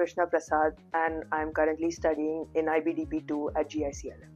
Krishna Prasad and I'm currently studying in IBDP2 at GICLM.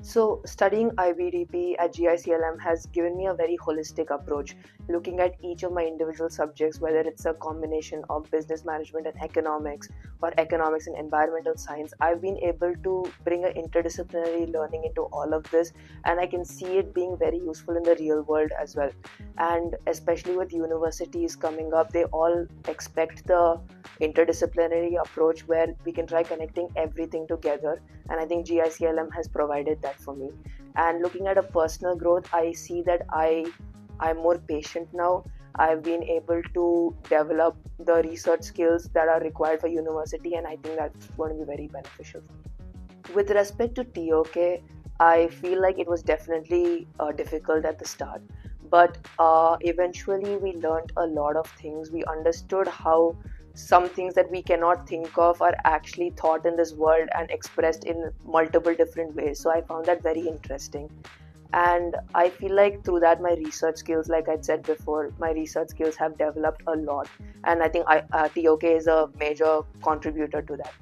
So, studying IBDP at GICLM has given me a very holistic approach, looking at each of my individual subjects, whether it's a combination of business management and economics or economics and environmental science. I've been able to bring an interdisciplinary learning into all of this, and I can see it being very useful in the real world as well. And especially with universities coming up, they all expect the interdisciplinary approach where we can try connecting everything together, and I think GICLM has provided that for me. And looking at a personal growth, I see that I'm more patient now. I've been able to develop the research skills that are required for university, and I think that's going to be very beneficial for me. With respect to TOK, I feel like it was definitely difficult at the start, but eventually we learned a lot of things. We understood how some things that we cannot think of are actually thought in this world and expressed in multiple different ways. So I found that very interesting. And I feel like through that, my research skills, like I said before, my research skills have developed a lot. And I think TOK is a major contributor to that.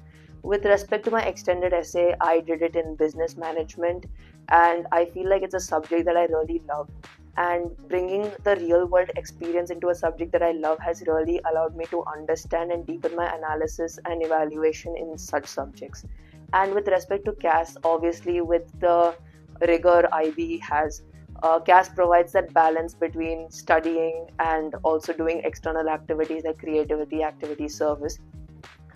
With respect to my extended essay, I did it in business management, and I feel like it's a subject that I really love. And bringing the real world experience into a subject that I love has really allowed me to understand and deepen my analysis and evaluation in such subjects. And with respect to CAS, obviously, with the rigor IB has, CAS provides that balance between studying and also doing external activities like creativity, activity, service.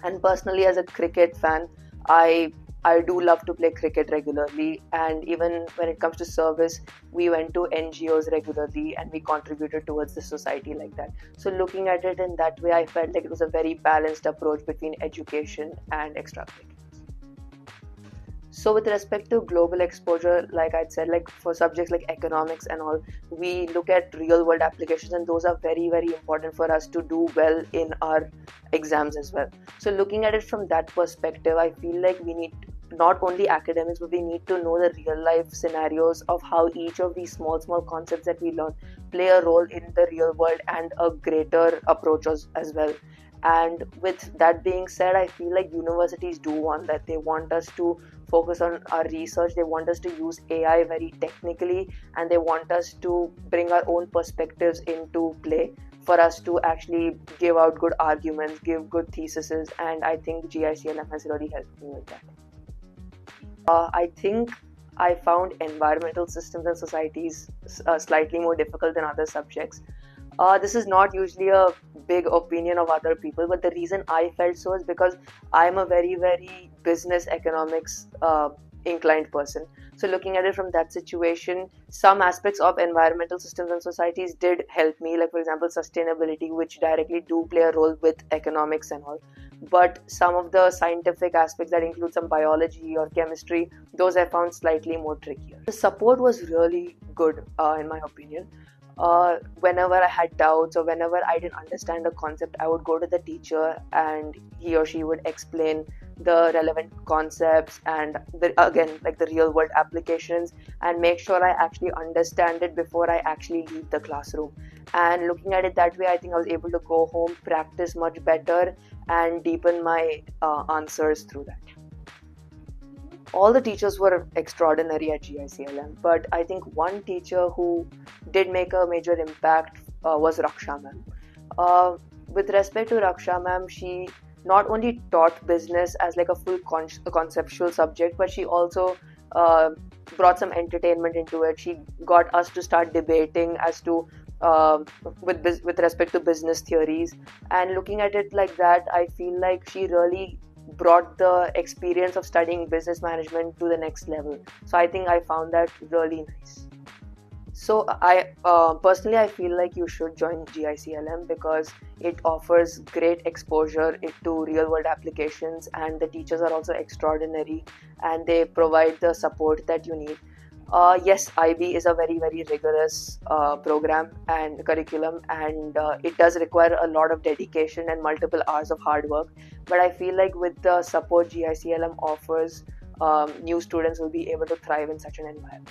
And personally, as a cricket fan, I do love to play cricket regularly, and even when it comes to service, we went to NGOs regularly and we contributed towards the society like that. So looking at it in that way, I felt like it was a very balanced approach between education and extracurriculars. So with respect to global exposure, like I'd said, like for subjects like economics and all, we look at real world applications, and those are very, very important for us to do well in our exams as well. So looking at it from that perspective, I feel like we need not only academics, but we need to know the real life scenarios of how each of these small concepts that we learn play a role in the real world and a greater approach as well. And with that being said, I feel like universities do want that. They want us to focus on our research, they want us to use AI very technically, and they want us to bring our own perspectives into play for us to actually give out good arguments, give good theses, and I think GICLM has really helped me with that. I think I found environmental systems and societies slightly more difficult than other subjects. This is not usually a big opinion of other people, but the reason I felt so is because I'm a very, very business economics inclined person. So looking at it from that situation, some aspects of environmental systems and societies did help me, like for example sustainability, which directly do play a role with economics and all. But some of the scientific aspects that include some biology or chemistry, those I found slightly more trickier. The support was really good in my opinion. Whenever I had doubts or whenever I didn't understand a concept, I would go to the teacher and he or she would explain the relevant concepts and again like the real world applications, and make sure I actually understand it before I actually leave the classroom. And looking at it that way, I think I was able to go home, practice much better, and deepen my answers through that. All the teachers were extraordinary at GICLM, but I think one teacher who did make a major impact was Raksha ma'am. With respect to Raksha ma'am, she not only taught business as like a full conceptual subject, but she also brought some entertainment into it. She got us to start debating as to with respect to business theories, and looking at it like that, I feel like she really brought the experience of studying business management to the next level. So I think I found that really nice. So I personally I feel like you should join GICLM because it offers great exposure to real world applications, and the teachers are also extraordinary and they provide the support that you need. Yes, IB is a very, very rigorous program and curriculum, and it does require a lot of dedication and multiple hours of hard work. But I feel like with the support GICLM offers, new students will be able to thrive in such an environment.